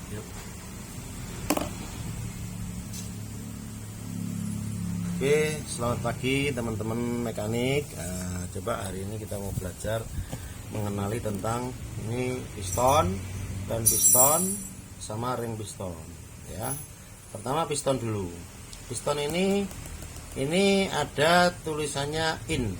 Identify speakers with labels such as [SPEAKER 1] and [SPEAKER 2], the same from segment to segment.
[SPEAKER 1] Yuk.
[SPEAKER 2] Oke, selamat pagi teman-teman mekanik. Coba hari ini kita mau belajar mengenali tentang ini piston dan piston sama ring piston ya. Pertama piston dulu. Piston ini ada tulisannya in.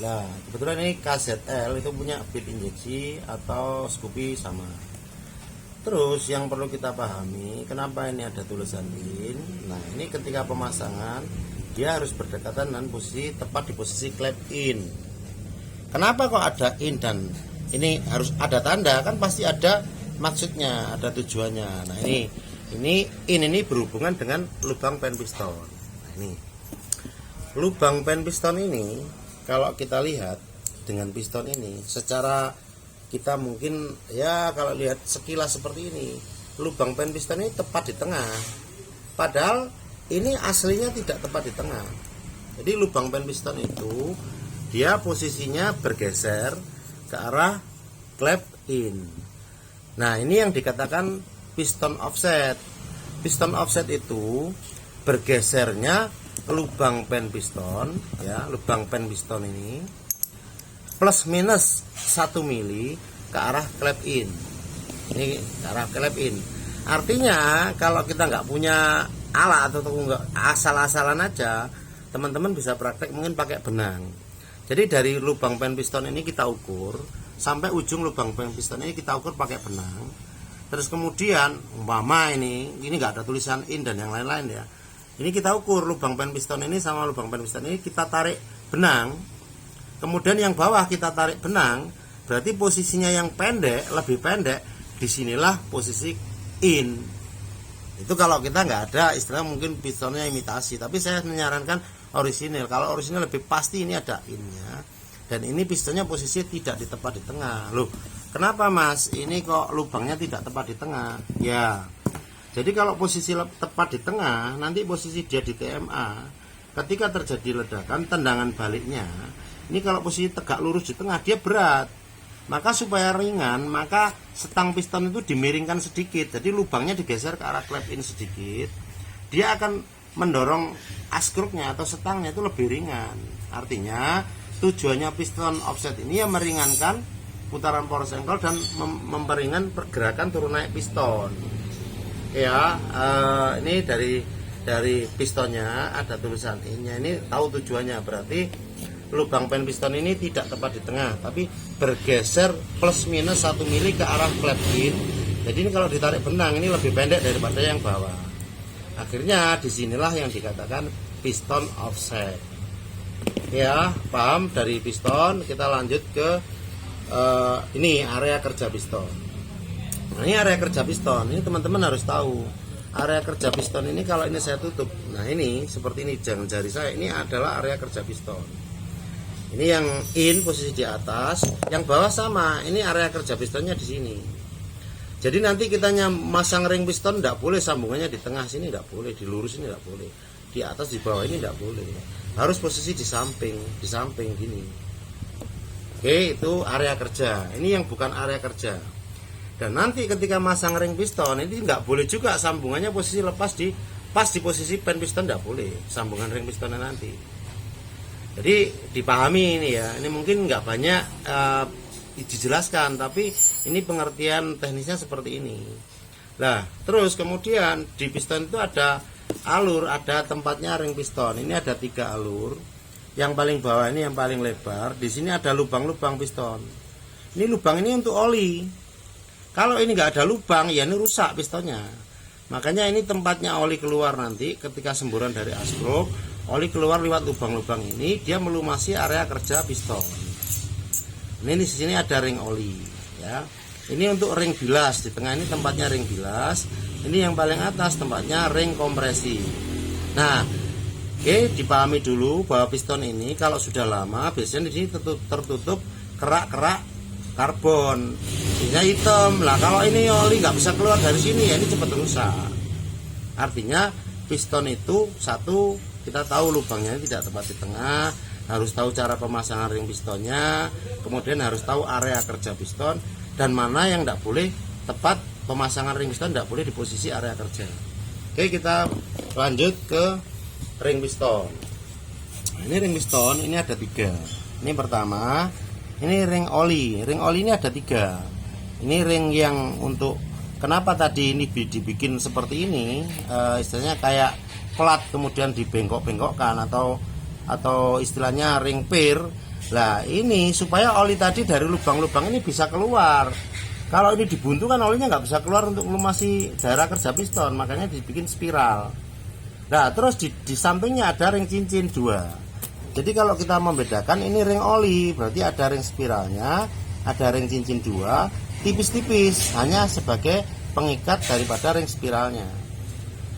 [SPEAKER 2] Nah, kebetulan ini KZL itu punya bit injeksi atau Scoopy sama. Terus yang perlu kita pahami, kenapa ini ada tulisan in? Nah, ini ketika pemasangan dia harus berdekatan dengan posisi tepat di posisi klep in. Kenapa kok ada in dan ini harus ada tanda? Kan pasti ada maksudnya, ada tujuannya. Nah, ini berhubungan dengan lubang pen piston. Nah, ini lubang pen piston ini kalau kita lihat dengan piston ini secara kita mungkin ya kalau lihat sekilas seperti ini, lubang pen piston ini tepat di tengah. Padahal ini aslinya tidak tepat di tengah. Jadi lubang pen piston itu dia posisinya bergeser ke arah klep in. Nah, ini yang dikatakan piston offset. Piston offset itu bergesernya lubang pen piston ya, lubang pen piston ini plus minus 1 mili ke arah klep in. Ini ke arah klep in. Artinya kalau kita nggak punya alat atau nggak asal-asalan aja, teman-teman bisa praktek mungkin pakai benang. Jadi dari lubang pen piston ini kita ukur sampai ujung lubang pen piston ini kita ukur pakai benang. Terus kemudian umpama ini nggak ada tulisan in dan yang lain-lain ya. Ini kita ukur lubang pen piston ini sama lubang pen piston ini kita tarik benang. Kemudian yang bawah kita tarik benang, berarti posisinya yang pendek, lebih pendek, disinilah posisi in. Itu kalau kita nggak ada istilah mungkin pistonnya imitasi, tapi saya menyarankan orisinil. Kalau orisinil lebih pasti ini ada innya. Dan ini pistonnya posisi tidak di tepat di tengah. Loh, kenapa mas? Ini kok lubangnya tidak tepat di tengah? Ya, jadi kalau posisi tepat di tengah, nanti posisi dia di TMA, ketika terjadi ledakan, tendangan baliknya, ini kalau posisi tegak lurus di tengah, dia berat. Maka supaya ringan, maka setang piston itu dimiringkan sedikit. Jadi lubangnya digeser ke arah klep in sedikit. Dia akan mendorong askruknya atau setangnya itu lebih ringan. Artinya tujuannya piston offset ini ya meringankan putaran poros engkol dan memperingan pergerakan turun naik piston. Ya, ini dari pistonnya ada tulisan in-nya. Ini tahu tujuannya, berarti lubang pen piston ini tidak tepat di tengah, tapi bergeser plus minus 1 mili ke arah klep in. Jadi ini kalau ditarik benang ini lebih pendek daripada yang bawah. Akhirnya disinilah yang dikatakan piston offset. Ya, paham dari piston. Kita lanjut ke ini area kerja piston. Nah, ini area kerja piston. Ini teman-teman harus tahu. Area kerja piston ini kalau ini saya tutup. Nah, ini seperti ini jangan jari saya. Ini adalah area kerja piston. Ini yang in posisi di atas, yang bawah sama. Ini area kerja pistonnya di sini. Jadi nanti kita masang ring piston tidak boleh sambungannya di tengah sini, tidak boleh, di lurus ini tidak boleh, di atas di bawah ini tidak boleh. Harus posisi di samping gini. Oke, itu area kerja. Ini yang bukan area kerja. Dan nanti ketika masang ring piston ini nggak boleh juga sambungannya posisi lepas pas di posisi pen piston, tidak boleh sambungan ring pistonnya nanti. Jadi dipahami ini ya, ini mungkin nggak banyak dijelaskan, tapi ini pengertian teknisnya seperti ini. Nah, terus kemudian di piston itu ada alur, ada tempatnya ring piston. Ini ada 3 alur. Yang paling bawah ini yang paling lebar. Di sini ada lubang-lubang piston. Ini lubang ini untuk oli. Kalau ini nggak ada lubang, ya ini rusak pistonnya. Makanya ini tempatnya oli keluar nanti ketika semburan dari askruk. Oli keluar lewat lubang-lubang ini, dia melumasi area kerja piston. Ini di sini ada ring oli, ya. Ini untuk ring bilas, di tengah ini tempatnya ring bilas. Ini yang paling atas tempatnya ring kompresi. Nah, oke, dipahami dulu bahwa piston ini kalau sudah lama biasanya di sini tertutup kerak-kerak karbon. Ini hitam. Lah kalau ini oli nggak bisa keluar dari sini, ya ini cepat rusak. Artinya piston itu satu, kita tahu lubangnya tidak tepat di tengah, harus tahu cara pemasangan ring pistonnya, kemudian harus tahu area kerja piston dan mana yang tidak boleh tepat pemasangan ring piston tidak boleh di posisi area kerja. Oke, kita lanjut ke ring piston. Nah, ini ring piston ini ada 3. Ini pertama, ini ring oli. Ring oli ini ada 3. Ini ring yang untuk, kenapa tadi ini dibikin seperti ini, istilahnya kayak plat kemudian dibengkok-bengkokkan atau istilahnya ring pir. Nah, ini supaya oli tadi dari lubang-lubang ini bisa keluar. Kalau ini dibuntu kan olinya nggak bisa keluar untuk melumasi daerah kerja piston, makanya dibikin spiral. Nah, terus di sampingnya ada ring cincin 2. Jadi kalau kita membedakan, ini ring oli, berarti ada ring spiralnya, ada ring cincin 2, tipis-tipis, hanya sebagai pengikat daripada ring spiralnya.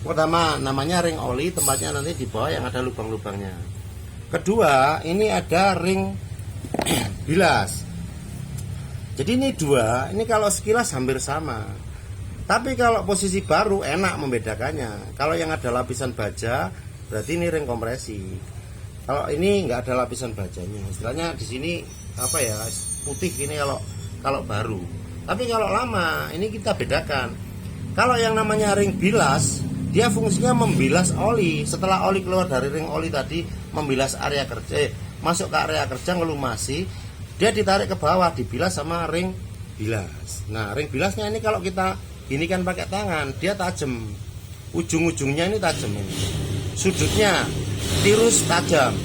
[SPEAKER 2] Pertama, namanya ring oli, tempatnya nanti di bawah yang ada lubang-lubangnya. Kedua, ini ada ring bilas. Jadi ini 2, ini kalau sekilas hampir sama. Tapi kalau posisi baru enak membedakannya. Kalau yang ada lapisan baja, berarti ini ring kompresi. Kalau ini nggak ada lapisan bajanya, istilahnya di sini apa ya, putih ini kalau baru. Tapi kalau lama, ini kita bedakan. Kalau yang namanya ring bilas, dia fungsinya membilas oli. Setelah oli keluar dari ring oli tadi, membilas area kerja, masuk ke area kerja, ngelumasi, dia ditarik ke bawah, dibilas sama ring bilas. Nah, ring bilasnya ini kalau kita gini kan pakai tangan, dia tajam. Ujung-ujungnya ini tajam ini. Sudutnya tirus tajam.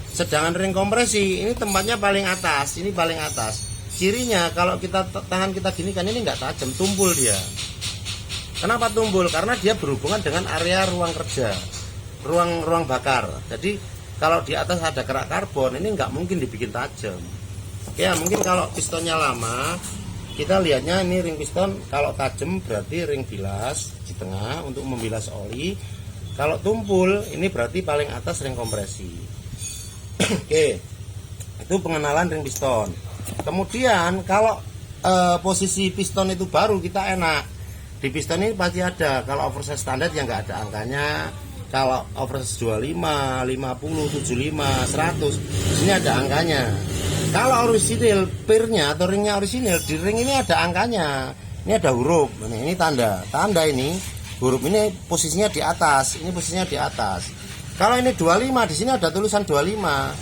[SPEAKER 2] Sedangkan ring kompresi ini tempatnya paling atas, ini paling atas. Cirinya kalau kita tangan kita gini kan ini nggak tajam, tumpul dia. Kenapa tumpul? Karena dia berhubungan dengan area ruang kerja, ruang bakar. Jadi kalau di atas ada kerak karbon, ini nggak mungkin dibikin tajam. Ya mungkin kalau pistonnya lama, kita lihatnya ini ring piston kalau tajam berarti ring bilas di tengah untuk membilas oli. Kalau tumpul ini berarti paling atas ring kompresi. Oke, itu pengenalan ring piston. Kemudian kalau posisi piston itu baru, kita enak. Di piston ini pasti ada. Kalau oversize standar yang nggak ada angkanya. Kalau oversize 25, 50, 75, 100, ini ada angkanya. Kalau orisinil pirnya atau ringnya orisinil, di ring ini ada angkanya. Ini ada huruf. Ini tanda. Tanda ini huruf ini posisinya di atas. Ini posisinya di atas. Kalau ini 25, di sini ada tulisan 25.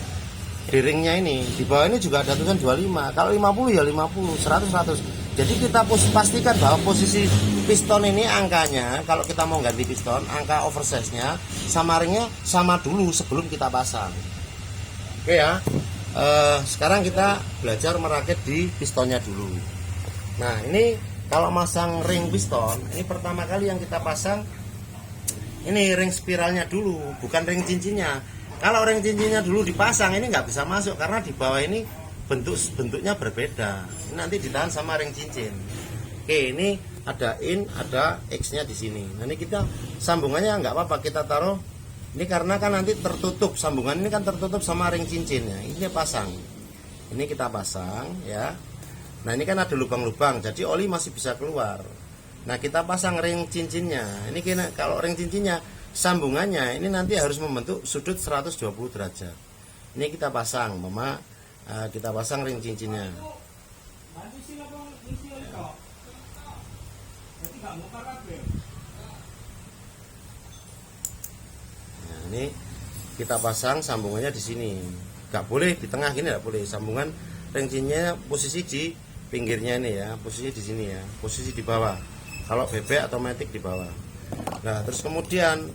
[SPEAKER 2] Di ringnya ini, di bawah ini juga ada tulisan 25. Kalau 50 ya 50, 100 100. Jadi kita pastikan bahwa posisi piston ini angkanya, kalau kita mau ganti piston, angka oversize-nya sama ringnya sama dulu sebelum kita pasang. Oke ya. Sekarang kita belajar merakit di pistonnya dulu. Nah, ini kalau masang ring piston, ini pertama kali yang kita pasang ini ring spiralnya dulu, bukan ring cincinnya. Kalau ring cincinnya dulu dipasang, ini nggak bisa masuk karena di bawah ini bentuknya berbeda. Ini nanti ditahan sama ring cincin. Oke, ini ada in, ada X-nya di sini. Nah, ini kita sambungannya nggak apa-apa, kita taruh. Ini karena kan nanti tertutup, sambungan ini kan tertutup sama ring cincinnya. Ini pasang. Ini kita pasang ya. Nah, ini kan ada lubang-lubang, jadi oli masih bisa keluar. Nah, kita pasang ring cincinnya. Ini kalau ring cincinnya sambungannya ini nanti harus membentuk sudut 120 derajat. Ini kita pasang, Mama. Kita pasang ring cincinnya. Nah, ini kita pasang sambungannya di sini. Gak boleh di tengah gini, gak boleh. Sambungan ring cincinnya posisi di pinggirnya ini ya, posisi di sini ya, posisi di bawah. Kalau bebek atau matic di bawah. Nah, terus kemudian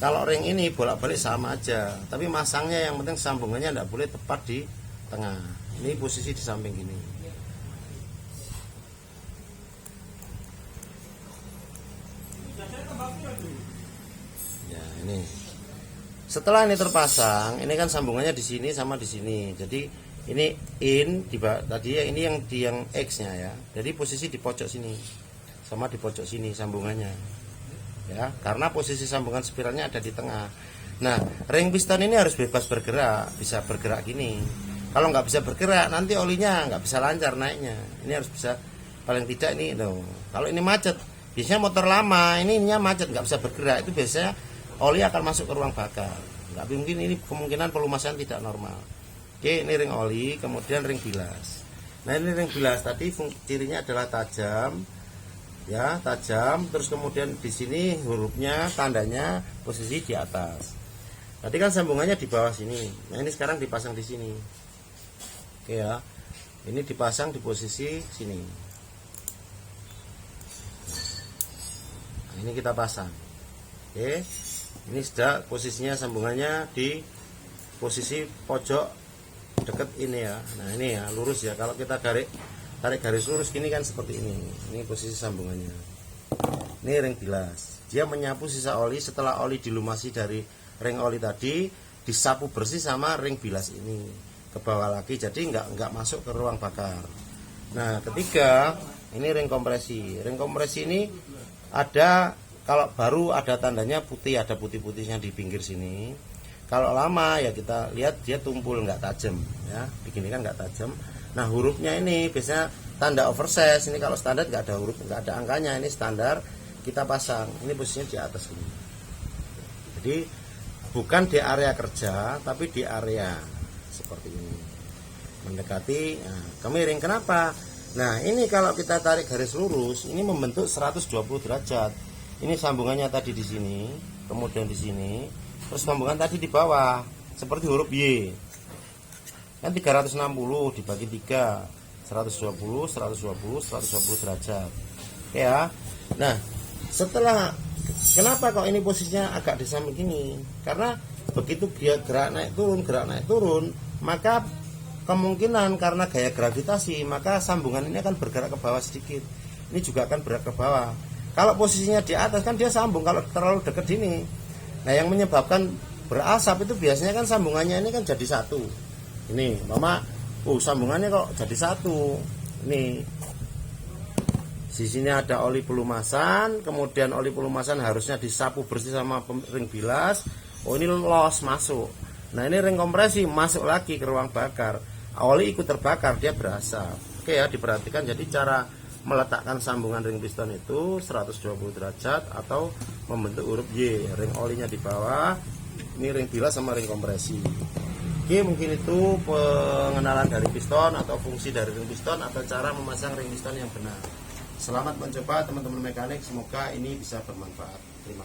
[SPEAKER 2] kalau ring ini bolak-balik sama aja, tapi masangnya yang penting sambungannya tidak boleh tepat di tengah. Ini posisi di samping gini. Ya, ini. Setelah ini terpasang, ini kan sambungannya di sini sama di sini. Jadi ini in tadi ya, ini yang X-nya ya. Jadi posisi di pojok sini sama di pojok sini sambungannya. Ya, karena posisi sambungan spiralnya ada di tengah. Nah, ring piston ini harus bebas bergerak, bisa bergerak gini. Kalau nggak bisa bergerak, nanti olinya nggak bisa lancar naiknya. Ini harus bisa, paling tidak ini loh. Kalau ini macet, biasanya motor lama, ininya macet nggak bisa bergerak, itu biasanya oli akan masuk ke ruang bakar. Nggak mungkin, ini kemungkinan pelumasan tidak normal. Oke, ini ring oli, kemudian ring bilas. Nah, ini ring bilas tadi cirinya adalah tajam. ya, tajam. Terus kemudian di sini hurufnya, tandanya posisi di atas. Tadi kan sambungannya di bawah sini. Nah, ini sekarang dipasang di sini. Oke ya. Ini dipasang di posisi sini. Nah, ini kita pasang. Oke. Ini sudah posisinya, sambungannya di posisi pojok deket ini ya. Nah, ini ya, lurus ya. Kalau kita tarik garis lurus gini kan seperti ini. Ini posisi sambungannya. Ini ring bilas. Dia menyapu sisa oli setelah oli dilumasi dari ring oli tadi, disapu bersih sama ring bilas ini ke bawah lagi, jadi nggak masuk ke ruang bakar. Nah, ketiga, ini ring kompresi. Ring kompresi ini ada, kalau baru ada tandanya putih, ada putih-putihnya di pinggir sini. Kalau lama ya kita lihat dia tumpul, nggak tajam ya, begini kan nggak tajam. Nah, hurufnya ini biasanya tanda oversize. Ini kalau standar nggak ada huruf, nggak ada angkanya. Ini standar kita pasang. Ini posisinya di atas ini. Jadi bukan di area kerja, tapi di area seperti ini, mendekati kemiring. Kenapa? Nah, ini kalau kita tarik garis lurus, ini membentuk 120 derajat. Ini sambungannya tadi di sini, kemudian di sini, terus sambungan tadi di bawah, seperti huruf Y. Kan 360 dibagi 3, 120, 120, 120 derajat. Oke ya. Nah, setelah, kenapa kok ini posisinya agak di samping gini? Karena begitu dia gerak naik turun, maka kemungkinan karena gaya gravitasi, maka sambungan ini akan bergerak ke bawah sedikit. Ini juga akan bergerak ke bawah. Kalau posisinya di atas kan dia sambung, kalau terlalu dekat ini. Nah, yang menyebabkan berasap itu biasanya kan sambungannya ini kan jadi satu. Ini, mama, sambungannya kok jadi satu. Ini, di sini ada oli pelumasan, kemudian oli pelumasan harusnya disapu bersih sama ring bilas. Oh, ini los masuk. Nah, ini ring kompresi masuk lagi ke ruang bakar. Oli ikut terbakar, dia berasap. Oke ya, diperhatikan. Jadi cara meletakkan sambungan ring piston itu 120 derajat atau membentuk huruf Y. Ring olinya di bawah, ini ring bilas sama ring kompresi. Oke, mungkin itu pengenalan dari piston atau fungsi dari ring piston atau cara memasang ring piston yang benar. Selamat mencoba teman-teman mekanik, semoga ini bisa bermanfaat. Terima kasih.